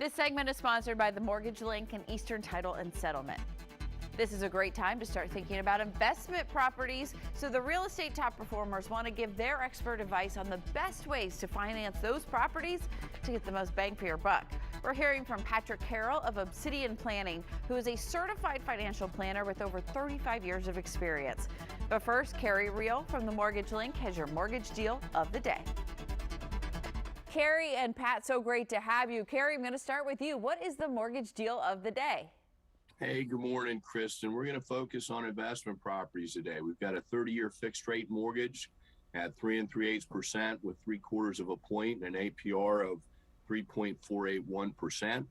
This segment is sponsored by the Mortgage Link and Eastern Title and Settlement. This is a great time to start thinking about investment properties, so the real estate top performers want to give their expert advice on the best ways to finance those properties to get the most bang for your buck. We're hearing from Patrick Carroll of Obsidian Planning, who is a certified financial planner with over 35 years of experience. But first, Carrie Reel from the Mortgage Link has your mortgage deal of the day. Carrie and Pat, so great to have you. Carrie, I'm going to start with you. What is the mortgage deal of the day? Hey, good morning, Kristen. We're going to focus on investment properties today. We've got a 30-year fixed rate mortgage at 3 3/8% with 3/4 of a point and an APR of 3.481%.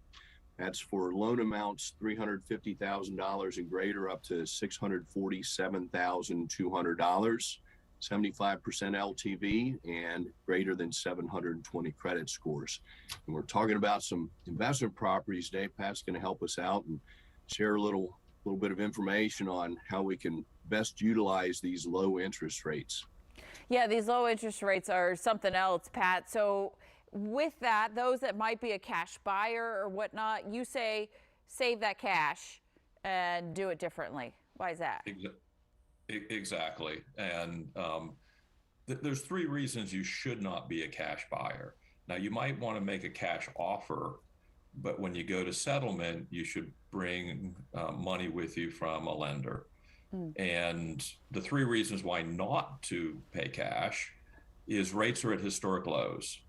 That's for loan amounts $350,000 and greater up to $647,200. 75% LTV and greater than 720 credit scores. And we're talking about some investment properties today. Pat's going to help us out and share a little bit of information on how we can best utilize these low interest rates. Yeah, these low interest rates are something else, Pat. So with that, those that might be a cash buyer or whatnot, you say save that cash and do it differently. Why is that? Exactly. And there's three reasons you should not be a cash buyer. Now, you might want to make a cash offer, but when you go to settlement, you should bring money with you from a lender. And the three reasons why not to pay cash is rates are at historic lows.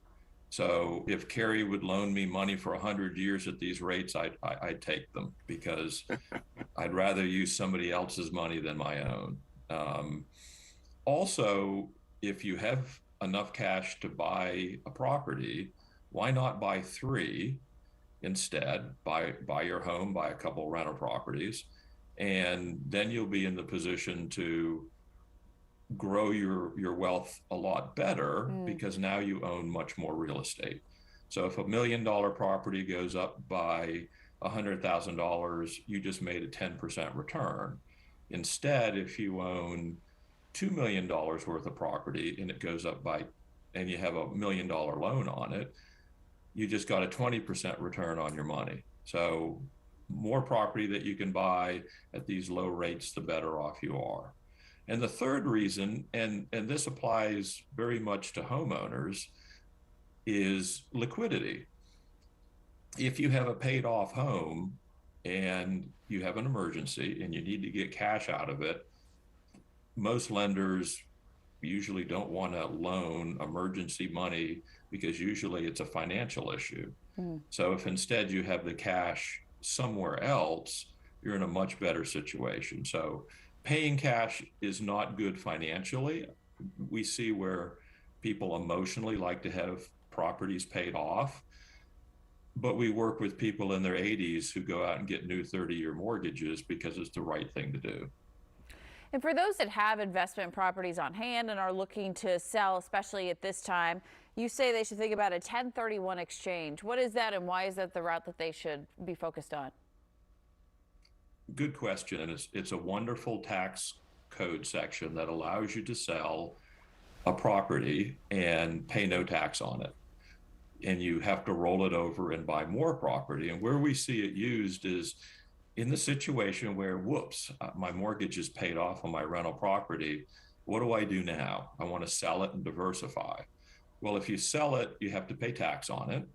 So if Carrie would loan me money for 100 years at these rates, I'd take them because I'd rather use somebody else's money than my own. Also, if you have enough cash to buy a property, why not buy three instead? Buy your home, buy a couple rental properties, and then you'll be in the position to grow your wealth a lot better because now you own much more real estate. So if $1 million property goes up by $100,000, you just made a 10% return. Instead, if you own $2 million worth of property and it goes up and you have $1 million loan on it, you just got a 20% return on your money. So more property that you can buy at these low rates, the better off you are. And the third reason, and this applies very much to homeowners, is liquidity. If you have a paid off home and you have an emergency and you need to get cash out of it, most lenders usually don't want to loan emergency money because usually it's a financial issue. So if instead you have the cash somewhere else, you're in a much better situation. So paying cash is not good financially. We see where people emotionally like to have properties paid off, but we work with people in their 80s who go out and get new 30-year mortgages because it's the right thing to do. And for those that have investment properties on hand and are looking to sell, especially at this time, you say they should think about a 1031 exchange. What is that and why is that the route that they should be focused on? Good question. And it's a wonderful tax code section that allows you to sell a property and pay no tax on it. And you have to roll it over and buy more property. And where we see it used is in the situation where, whoops, my mortgage is paid off on my rental property. What do I do now? I want to sell it and diversify. Well, if you sell it, you have to pay tax on it.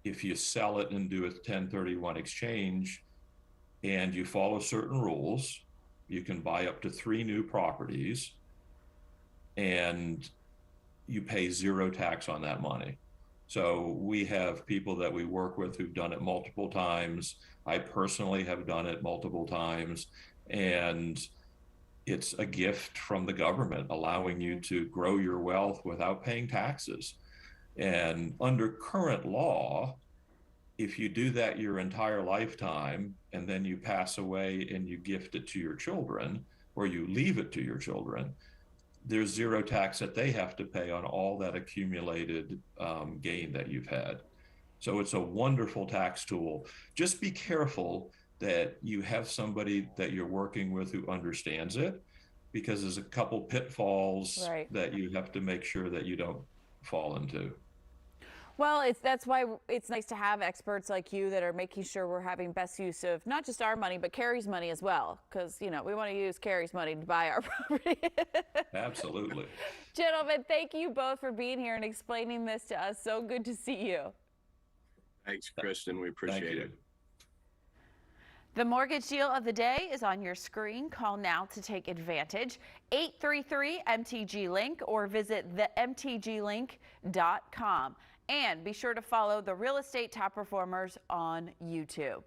If you sell it and do a 1031 exchange and you follow certain rules, you can buy up to 3 new properties and you pay 0 tax on that money. So we have people that we work with who've done it multiple times. I personally have done it multiple times. And it's a gift from the government allowing you to grow your wealth without paying taxes. And under current law, if you do that your entire lifetime and then you pass away and you gift it to your children or you leave it to your children, there's 0 tax that they have to pay on all that accumulated gain that you've had. So it's a wonderful tax tool. Just be careful that you have somebody that you're working with who understands it, because there's a couple pitfalls that you have to make sure that you don't fall into. Well, that's why it's nice to have experts like you that are making sure we're having best use of not just our money, but Carrie's money as well. Because, you know, we want to use Carrie's money to buy our property. Absolutely. Gentlemen, thank you both for being here and explaining this to us. So good to see you. Thanks, Kristen. We appreciate it. The mortgage deal of the day is on your screen. Call now to take advantage. 833-MTG-LINK or visit themtglink.com. And be sure to follow the Real Estate Top Performers on YouTube.